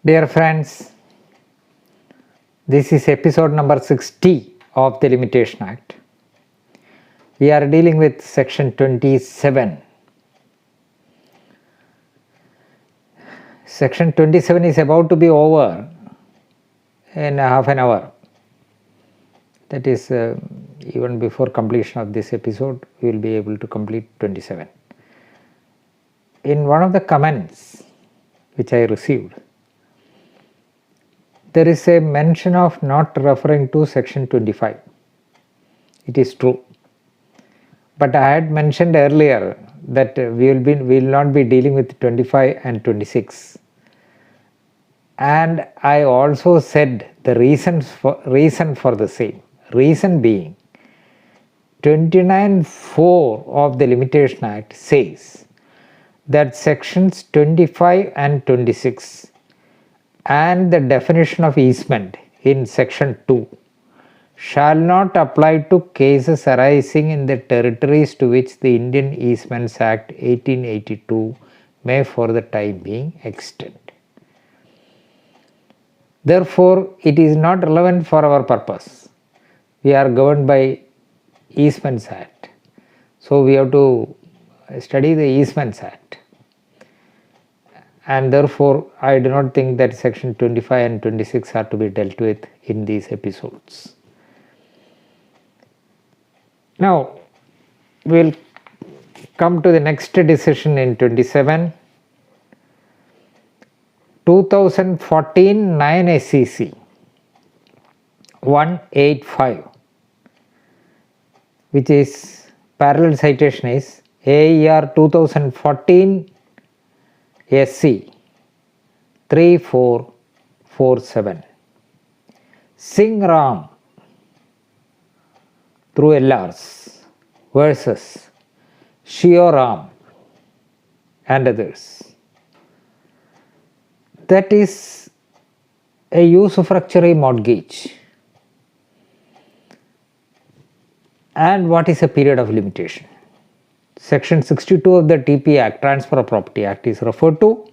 Dear friends, this is episode number 60 of the Limitation Act. We are dealing with section 27. Section 27 is about to be over in half an hour. That is, even before completion of this episode, we will be able to complete 27. In one of the comments which I received, there is a mention of not referring to section 25. It is true. But I had mentioned earlier that we will not be dealing with 25 and 26. And I also said the reason for the same. Reason being, 29(4) of the Limitation Act says that sections 25 and 26 and the definition of easement in section 2 shall not apply to cases arising in the territories to which the Indian Easements Act 1882 may for the time being extend. Therefore, it is not relevant for our purpose. We are governed by Easements Act. So, we have to study the Easements Act. And therefore, I do not think that section 25 and 26 are to be dealt with in these episodes. Now, we will come to the next decision in 27. 2014 9 SEC 185, which is parallel citation is AER 2014 SC 3447. Singh Ram through LRs versus Shio Ram and others. That is a usufructuary mortgage. And what is a period of limitation? Section 62 of the TP Act, Transfer of Property Act, is referred to,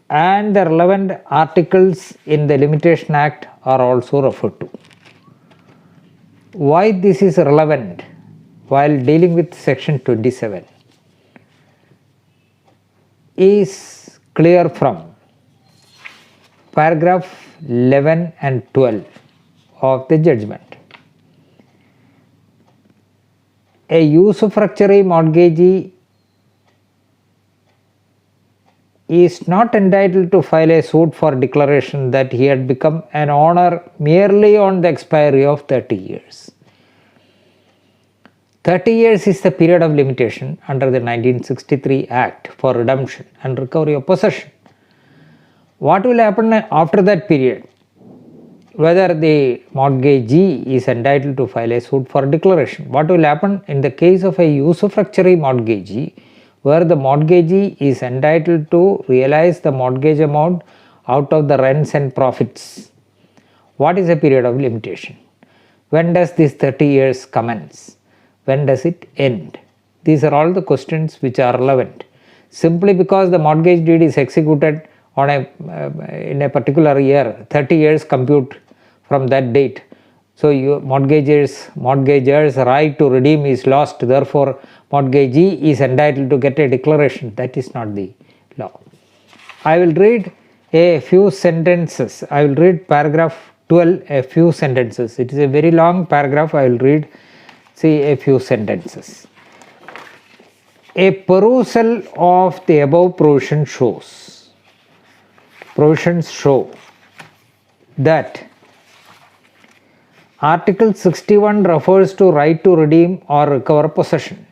and the relevant articles in the Limitation Act are also referred to. Why this is relevant while dealing with section 27 is clear from paragraph 11 and 12 of the judgment. A usufructuary mortgagee is not entitled to file a suit for declaration that he had become an owner merely on the expiry of 30 years. 30 years is the period of limitation under the 1963 Act for redemption and recovery of possession. What will happen after that period? Whether the mortgagee is entitled to file a suit for declaration. What will happen in the case of a usufructuary mortgagee, where the mortgagee is entitled to realize the mortgage amount out of the rents and profits? What is the period of limitation? When does this 30 years commence? When does it end? These are all the questions which are relevant. Simply because the mortgage deed is executed on in a particular year, 30 years compute from that date. So, mortgagor's right to redeem is lost. Therefore, mortgagee is entitled to get a declaration. That is not the law. I will read a few sentences. I will read paragraph 12, a few sentences. It is a very long paragraph. I will read, a few sentences. A perusal of the above provisions show that Article 61 refers to right to redeem or recover possession,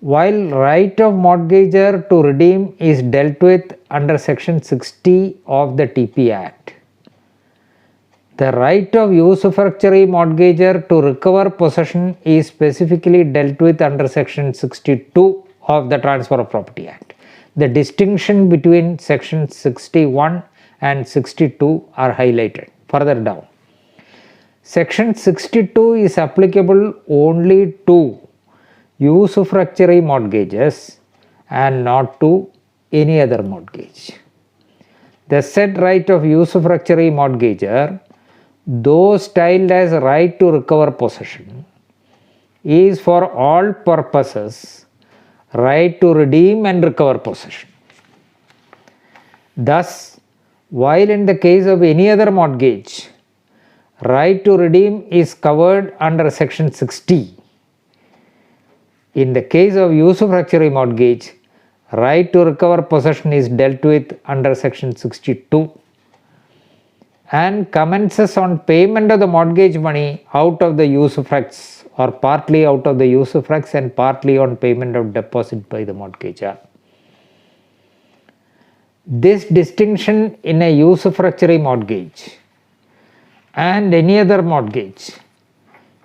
while right of mortgagor to redeem is dealt with under section 60 of the TP Act. The right of usufructuary mortgagor to recover possession is specifically dealt with under section 62 of the Transfer of Property Act. The distinction between section 61 and 62 are highlighted further down. Section 62 is applicable only to usufructuary mortgages and not to any other mortgage. The said right of usufructuary mortgager, though styled as right to recover possession, is for all purposes right to redeem and recover possession. Thus, while in the case of any other mortgage, right to redeem is covered under section 60, in the case of usufructuary mortgage, right to recover possession is dealt with under section 62 and commences on payment of the mortgage money out of the usufructs or partly out of the usufructs and partly on payment of deposit by the mortgagor. This distinction in a usufructuary mortgage and any other mortgage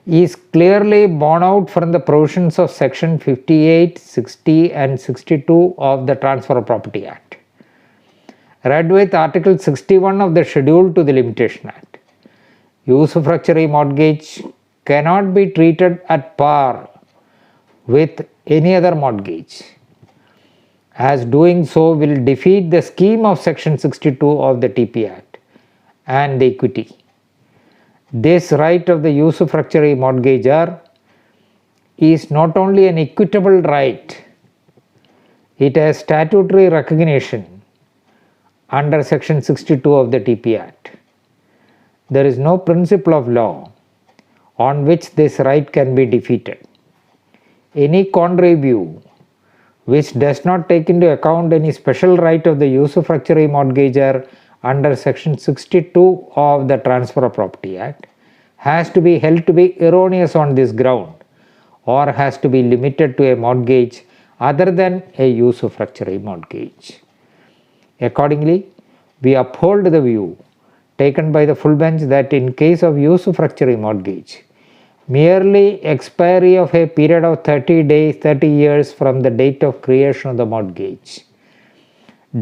is clearly borne out from the provisions of section 58, 60 and 62 of the Transfer of Property Act. Read with article 61 of the schedule to the Limitation Act. Usufructuary mortgage cannot be treated at par with any other mortgage, as doing so will defeat the scheme of section 62 of the TP Act and the equity. This right of the usufructuary mortgagor is not only an equitable right, it has statutory recognition under section 62 of the TP Act. There is no principle of law on which this right can be defeated. Any contrary view which does not take into account any special right of the usufructuary mortgagor under section 62 of the Transfer of Property Act has to be held to be erroneous on this ground or has to be limited to a mortgage other than a usufructuary mortgage. Accordingly, we uphold the view taken by the full bench that in case of usufructuary mortgage, merely expiry of a period of 30 years from the date of creation of the mortgage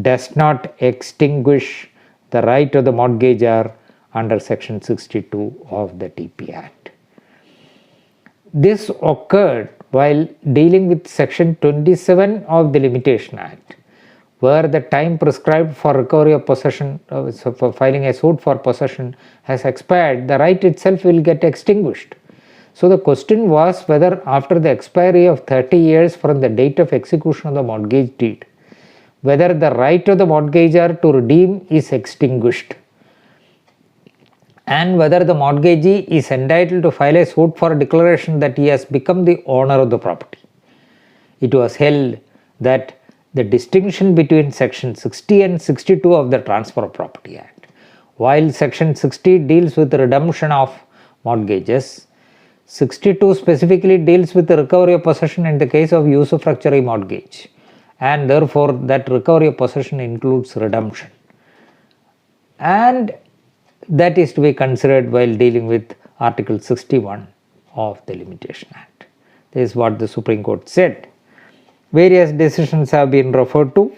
does not extinguish the right of the mortgagor under section 62 of the TP Act. This occurred while dealing with section 27 of the Limitation Act, where the time prescribed for recovery of possession, for filing a suit for possession has expired, the right itself will get extinguished. So the question was whether after the expiry of 30 years from the date of execution of the mortgage deed, whether the right of the mortgagor to redeem is extinguished and whether the mortgagee is entitled to file a suit for a declaration that he has become the owner of the property. It was held that the distinction between section 60 and 62 of the Transfer of Property Act, while section 60 deals with the redemption of mortgages, 62 specifically deals with the recovery of possession in the case of usufructuary mortgage, and therefore that recovery of possession includes redemption, and that is to be considered while dealing with article 61 of the Limitation Act. This is what the Supreme Court said. Various decisions have been referred to.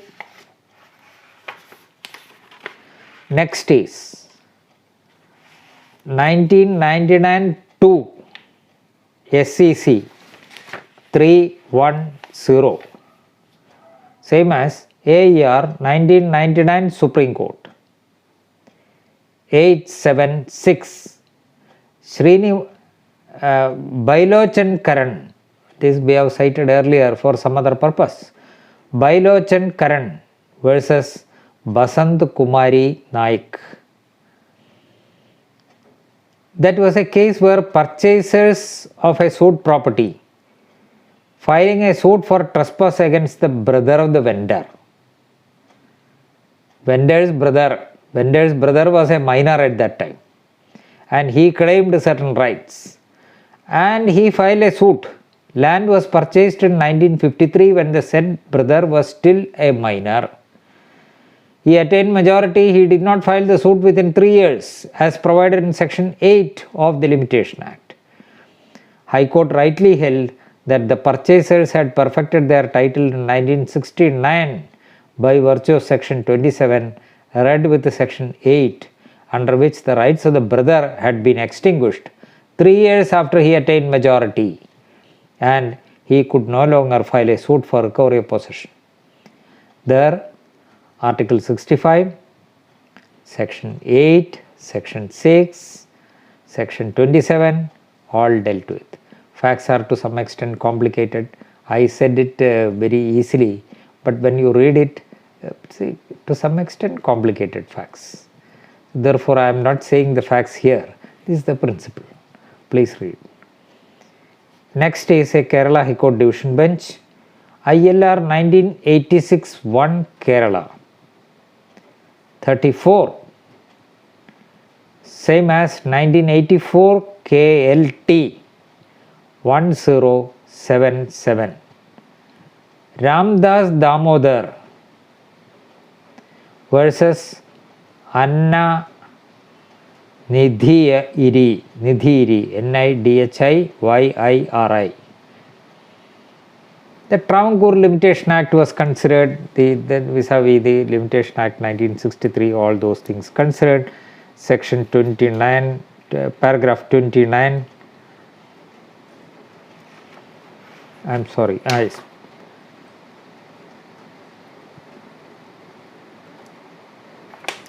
Next is 1999 2 SCC 310, same as AER 1999 Supreme Court 876 Bailochan Karan. This we have cited earlier for some other purpose. Bailochan Karan versus Basant Kumari Naik. That was a case where purchasers of a suit property filing a suit for trespass against the brother of the vendor. Vendor's brother was a minor at that time and he claimed certain rights and he filed a suit. Land was purchased in 1953 when the said brother was still a minor. He attained majority. He did not file the suit within 3 years as provided in section 8 of the Limitation Act. High Court rightly held that the purchasers had perfected their title in 1969 by virtue of section 27 read with section 8, under which the rights of the brother had been extinguished 3 years after he attained majority, and he could no longer file a suit for recovery of possession. There, Article 65 Section 8, Section 6, Section 27 all dealt with. Facts are to some extent complicated. I said it very easily, but when you read it, see, to some extent complicated facts. Therefore, I am not saying the facts here. This is the principle. Please read. Next is a Kerala High Court Division Bench. ILR 1986-1 Kerala 34, same as 1984 KLT 1077. Ramdas Damodar versus Anna Nidhiyiri, Nidhiyiri. The Travancore Limitation Act was considered, then vis-a-vis the Limitation Act 1963, all those things considered. Section 29, paragraph 29. I'm sorry.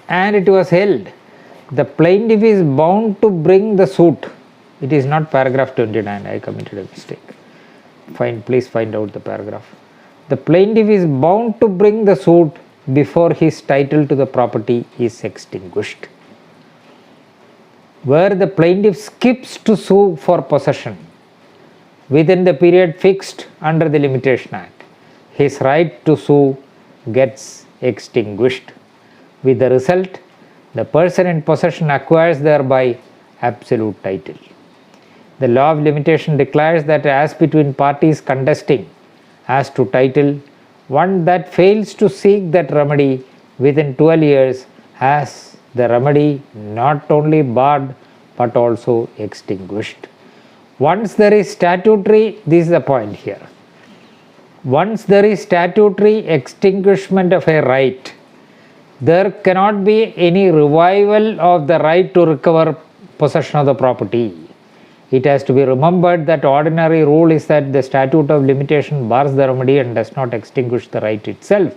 And it was held, the plaintiff is bound to bring the suit. It is not paragraph 29, I committed a mistake. Please find out the paragraph. The plaintiff is bound to bring the suit before his title to the property is extinguished. Where the plaintiff skips to sue for possession within the period fixed under the Limitation Act, his right to sue gets extinguished, with the result the person in possession acquires thereby absolute title. The law of limitation declares that as between parties contesting as to title, one that fails to seek that remedy within 12 years has the remedy not only barred but also extinguished. Once there is statutory, this is the point here. Once there is statutory extinguishment of a right, there cannot be any revival of the right to recover possession of the property. It has to be remembered that ordinary rule is that the statute of limitation bars the remedy and does not extinguish the right itself.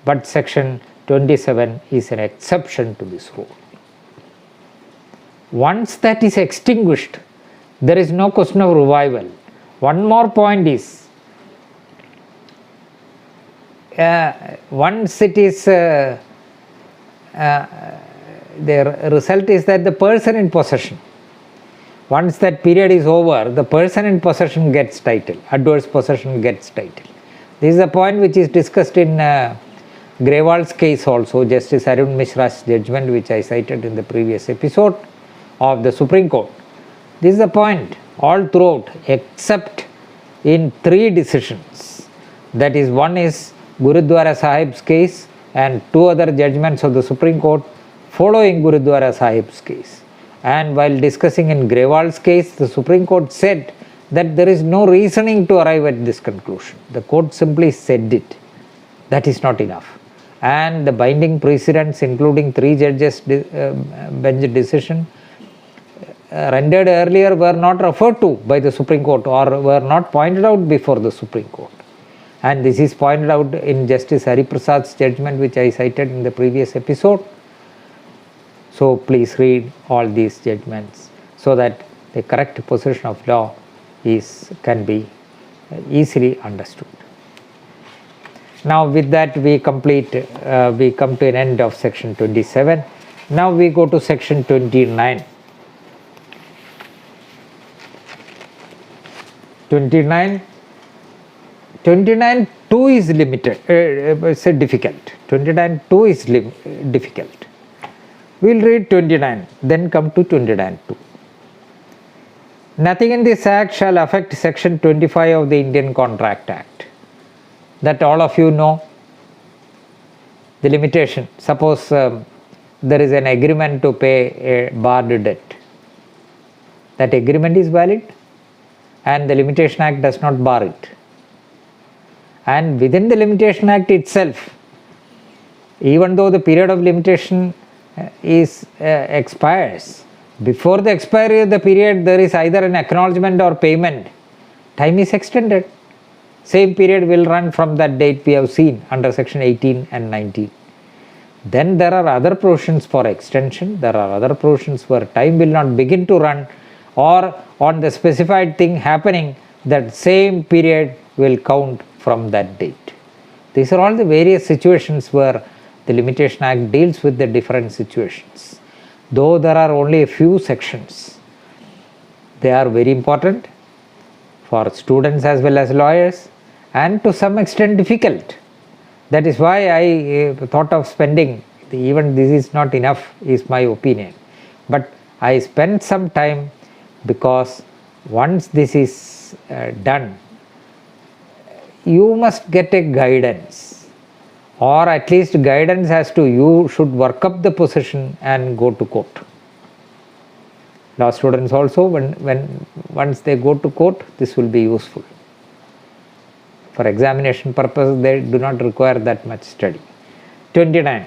But section 27 is an exception to this rule. Once that is extinguished, there is no question of revival. One more point is, once it is, the result is that the person in possession, once that period is over, the person in possession gets title, adverse possession gets title. This is a point which is discussed in Grewal's case also, Justice Arun Mishra's judgment, which I cited in the previous episode of the Supreme Court. This is the point all throughout, except in 3 decisions. That is, one is Gurudwara Sahib's case and 2 other judgments of the Supreme Court following Gurudwara Sahib's case. And while discussing in Grewal's case, the Supreme Court said that there is no reasoning to arrive at this conclusion. The court simply said it. That is not enough. And the binding precedents, including 3 judges' bench decision, rendered earlier, were not referred to by the Supreme Court or were not pointed out before the Supreme Court. And this is pointed out in Justice Hariprasad's judgment, which I cited in the previous episode. So please read all these judgments so that the correct position of law can be easily understood. Now with that we come to an end of section 27. Now we go to section 29. 29(2) is limited, difficult. 29(2) is difficult. We will read 29, then come to 29(2). Nothing in this act shall affect section 25 of the Indian Contract Act. That all of you know. The limitation. Suppose there is an agreement to pay a barred debt. That agreement is valid and the Limitation Act does not bar it. And within the Limitation Act itself, even though the period of limitation expires, before the expiry of the period there is either an acknowledgement or payment, time is extended. Same period will run from that date we have seen under section 18 and 19. Then there are other provisions for extension, there are other provisions where time will not begin to run, or on the specified thing happening, that same period will count from that date. These are all the various situations where the Limitation Act deals with the different situations. Though there are only a few sections, they are very important for students as well as lawyers, and to some extent difficult. That is why I thought of spending, even this is not enough is my opinion, but I spent some time, because once this is done, you must get a guidance, or at least guidance as to you should work up the position and go to court. Law students also, once they go to court, this will be useful. For examination purposes, they do not require that much study. 29.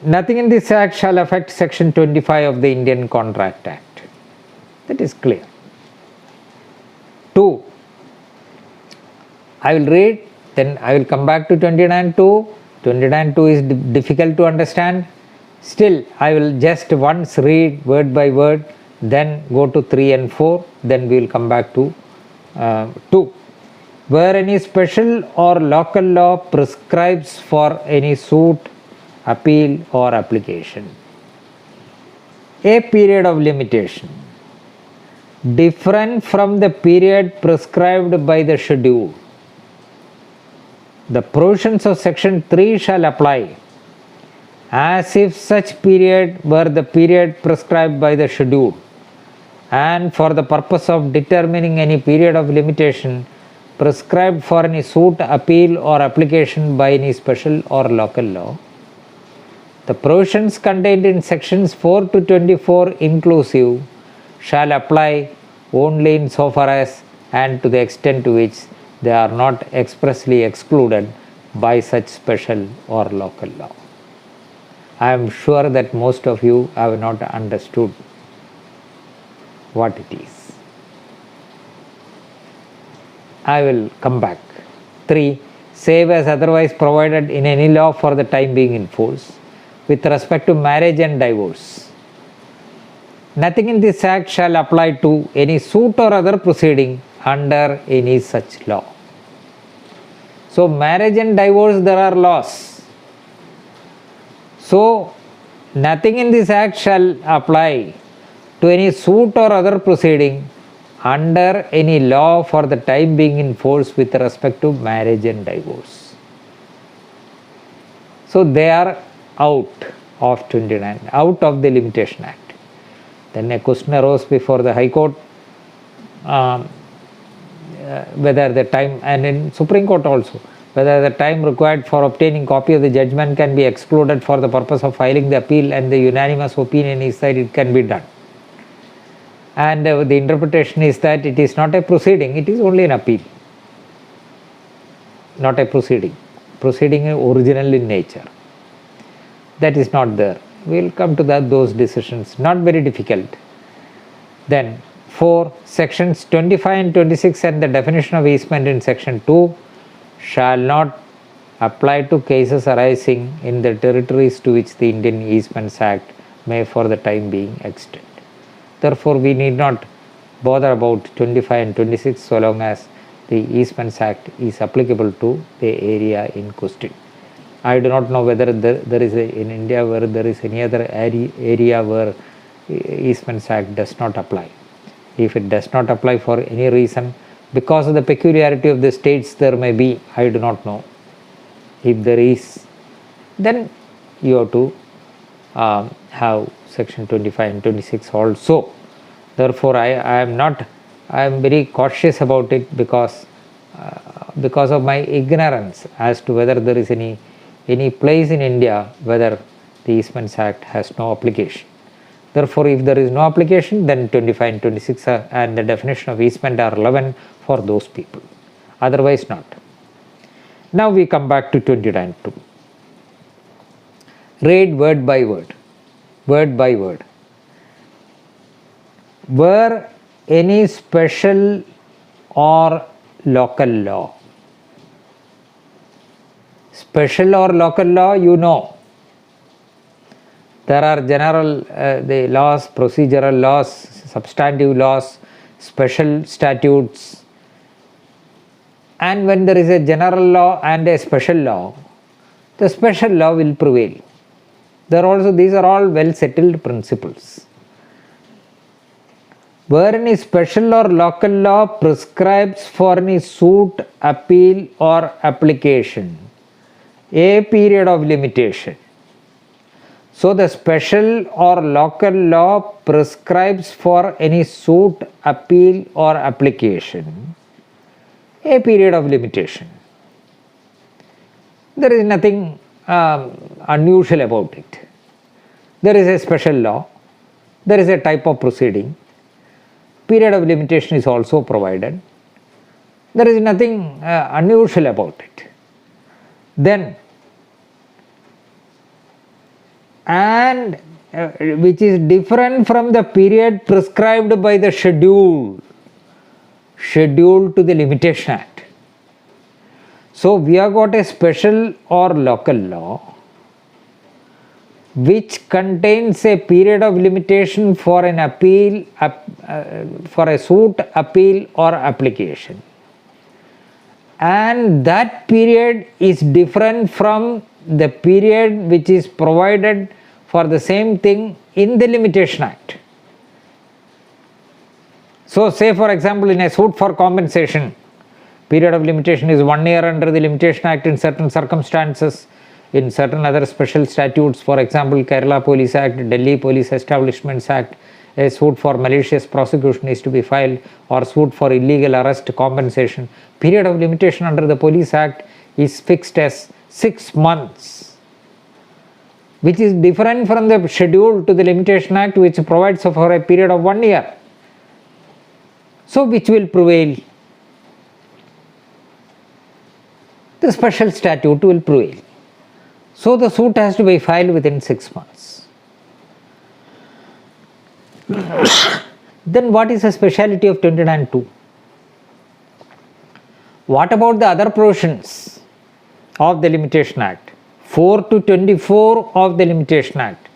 Nothing in this Act shall affect Section 25 of the Indian Contract Act. That is clear. 2. I will read, then I will come back to 29.2. 29.2 is difficult to understand. Still, I will just once read word by word, then go to 3 and 4, then we will come back to 2. Where any special or local law prescribes for any suit, appeal or application a period of limitation different from the period prescribed by the schedule, the provisions of Section 3 shall apply as if such period were the period prescribed by the schedule, and for the purpose of determining any period of limitation prescribed for any suit, appeal or application by any special or local law, the provisions contained in sections 4 to 24 inclusive shall apply only in so far as and to the extent to which they are not expressly excluded by such special or local law. I am sure that most of you have not understood what it is. I will come back. 3. Save as otherwise provided in any law for the time being in force with respect to marriage and divorce. Nothing in this Act shall apply to any suit or other proceeding under any such law. So, marriage and divorce, there are laws. So, nothing in this Act shall apply to any suit or other proceeding under any law for the time being in force with respect to marriage and divorce. So, they are out of 29, out of the Limitation Act. Then a question arose before the High Court whether the time, and in Supreme Court also, whether the time required for obtaining copy of the judgment can be excluded for the purpose of filing the appeal, and the unanimous opinion is that it can be done. And the interpretation is that it is not a proceeding, it is only an appeal, not a proceeding. Proceeding is original in nature. That is not there. We will come to those decisions, not very difficult. Then 4. Sections 25 and 26 and the definition of easement in Section 2 shall not apply to cases arising in the territories to which the Indian Easements Act may for the time being extend. Therefore, we need not bother about 25 and 26 so long as the Easements Act is applicable to the area in question. I do not know whether there is in India where there is any other area where Easements Act does not apply. If it does not apply for any reason, because of the peculiarity of the states, there may be, I do not know. If there is, then you have to have Section 25 and 26 also. Therefore, I am very cautious about it because of my ignorance as to whether there is any place in India whether the Easements Act has no application. Therefore, if there is no application, then 25 and 26 and the definition of easement are relevant for those people. Otherwise, not. Now we come back to 29.2. Read word by word. Word by word. Were any special or local law. Special or local law, you know. There are general the laws, procedural laws, substantive laws, special statutes, and when there is a general law and a special law, the special law will prevail. These are all well settled principles. Where any special or local law prescribes for any suit, appeal or application a period of limitation. So the special or local law prescribes for any suit, appeal or application a period of limitation. There is nothing unusual about it. There is a special law, there is a type of proceeding, period of limitation is also provided. There is nothing unusual about it. Then, and which is different from the period prescribed by the schedule to the Limitation Act. So we have got a special or local law which contains a period of limitation for an appeal, for a suit, appeal or application, and that period is different from the period which is provided for the same thing in the Limitation Act. So say for example in a suit for compensation, period of limitation is 1 year under the Limitation Act in certain circumstances. In certain other special statutes, for example Kerala Police Act, Delhi Police Establishments Act, a suit for malicious prosecution is to be filed, or suit for illegal arrest compensation. Period of limitation under the Police Act is fixed as 6 months, which is different from the schedule to the Limitation Act which provides for a period of 1 year. So which will prevail? The special statute will prevail. So the suit has to be filed within 6 months. Then what is the speciality of 29(2)? What about the other provisions of the Limitation Act? 4 to 24 of the Limitation Act.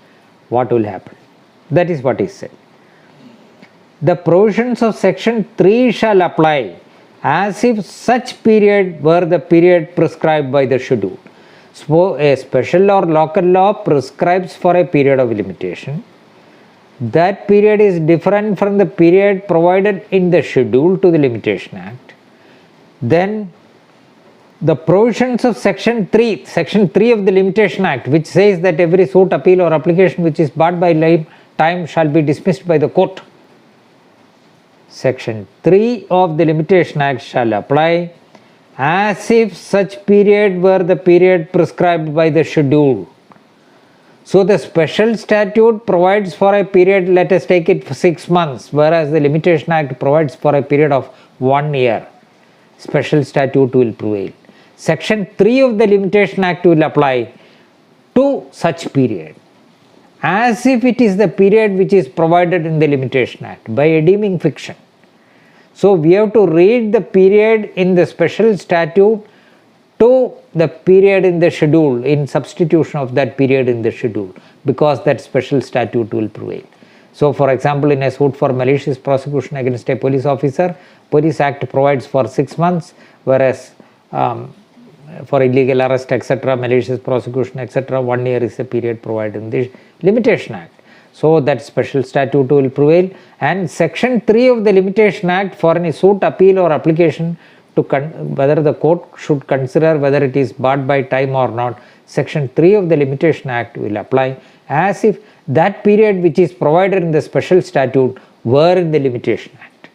What will happen? That is what is said. The provisions of section 3 shall apply as if such period were the period prescribed by the schedule. So a special or local law prescribes for a period of limitation. That period is different from the period provided in the schedule to the Limitation Act. Then the provisions of section 3 of the Limitation Act, which says that every suit, appeal or application which is barred by time shall be dismissed by the court. Section 3 of the Limitation Act shall apply as if such period were the period prescribed by the schedule. So the special statute provides for a period, let us take it for 6 months, whereas the Limitation Act provides for a period of 1 year. Special statute will prevail. Section 3 of the Limitation Act will apply to such period as if it is the period which is provided in the Limitation Act by a deeming fiction. So we have to read the period in the special statute to the period in the schedule in substitution of that period in the schedule, because that special statute will prevail. So for example, in a suit for malicious prosecution against a police officer, Police Act provides for 6 months, whereas for illegal arrest etc., malicious prosecution etc., 1 year is the period provided in the Limitation Act. So that special statute will prevail, and section 3 of the Limitation Act for any suit, appeal or application to whether the court should consider whether it is barred by time or not, section 3 of the Limitation Act will apply as if that period which is provided in the special statute were in the Limitation Act,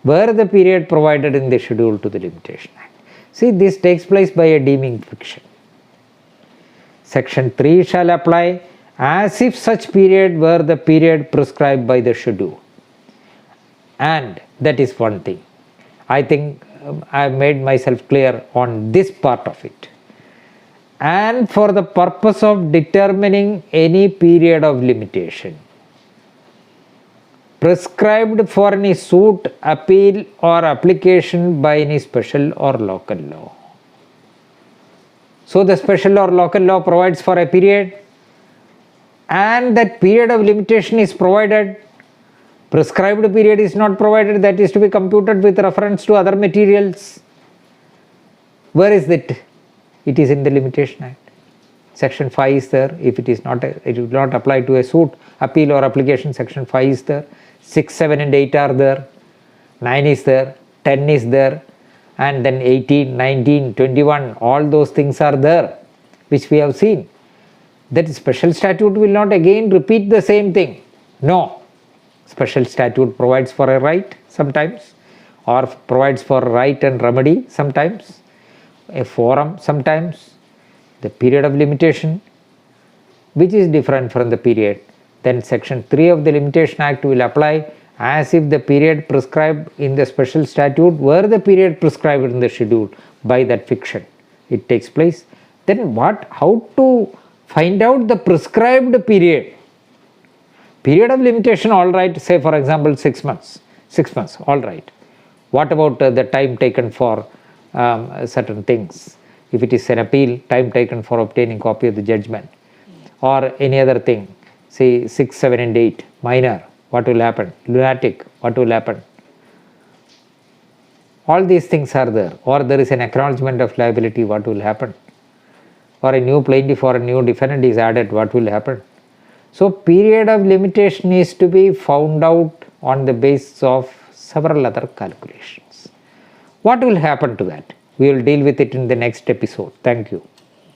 were the period provided in the schedule to the Limitation Act. See, this takes place by a deeming fiction. Section 3 shall apply as if such period were the period prescribed by the schedule. And that is one thing. I think I have made myself clear on this part of it. And for the purpose of determining any period of limitation prescribed for any suit, appeal or application by any special or local law. So the special or local law provides for a period. and that period of limitation is provided, prescribed period is not provided, that is to be computed with reference to other materials. Where is that? It is in the Limitation Act. Section 5 is there. If it is not, it will not apply to a suit, appeal or application. Section 5 is there. 6, 7 and 8 are there. 9 is there. 10 is there. And then 18, 19, 21, all those things are there, which we have seen. That special statute will not again repeat the same thing. No. Special statute provides for a right sometimes, or provides for right and remedy sometimes, a forum sometimes, the period of limitation, which is different from the period. Then section 3 of the Limitation Act will apply as if the period prescribed in the special statute were the period prescribed in the schedule by that fiction. It takes place. Then how to find out the prescribed period? Period of limitation, all right, say for example 6 months. 6 months, all right. What about the time taken for certain things? If it is an appeal, time taken for obtaining copy of the judgment, or any other thing, say 6, 7 and 8, minor, what will happen? Lunatic, what will happen? All these things are there. Or there is an acknowledgement of liability, what will happen? Or a new plaintiff or a new defendant is added, what will happen? So period of limitation is to be found out on the basis of several other calculations. What will happen to that? We will deal with it in the next episode. Thank you.